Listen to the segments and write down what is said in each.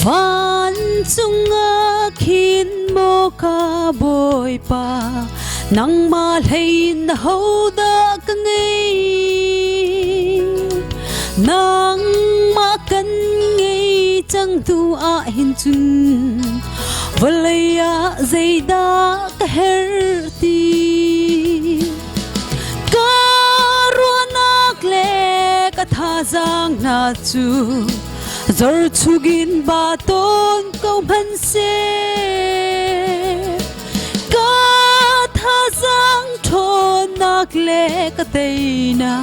van chunga khin mo ka boy pa nang ma lein ho da ka ngei nang ma kan ngei chang tu a hin chun valaya zaida ka her ti ka ruanak le ka tha jang na chu zor chugin ba ton câu man se ka tha jang thon nak le ka teina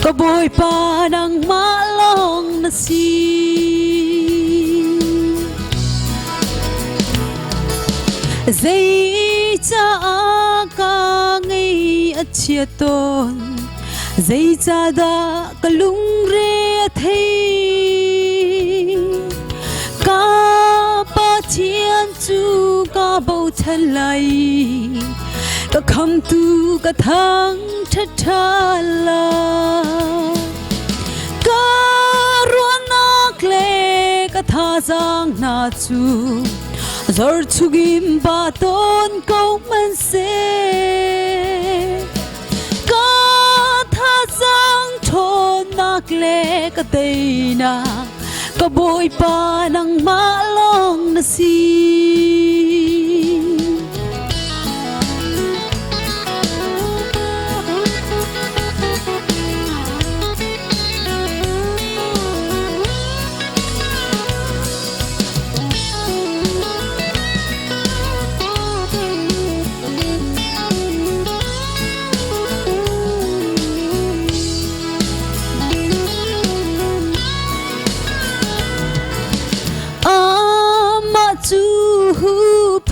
ka boy pa nang ma long na si zai cha ka ngai achia ton zai cha da ka lung re thei ka pa chian chu ka bo chan lai ka kham tu ka thang tha tha la ka ruanak le ka tha jang na chu zor chugim ba ton câu man se ka tha jang thon nak le ka teina ka boy pa nang ma long na si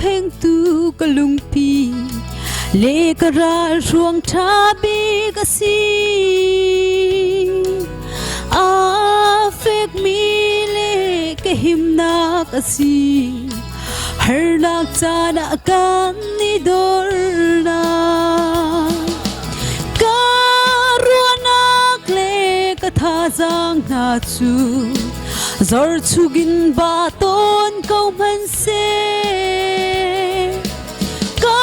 pheng tu ka lung pi le ka Ralhruang tha bi ka si a fek mi le ka him na ka si har nak cha na kan ni dor na ka ruanak le ka tha jang na chu zor chugin ba ton câu man se ka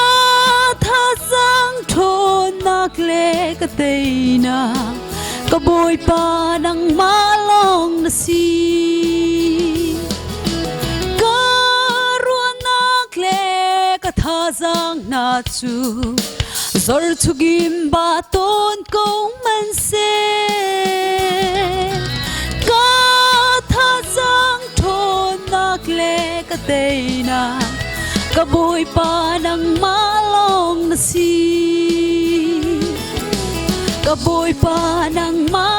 tha jang thon nak le ka teina ka boy pa nang ma long na si ka ruanak le ka tha jang na chu zor chugin ba ton câu man se le ka teina ka boy pa nang ma long na si ka boy pa nang ma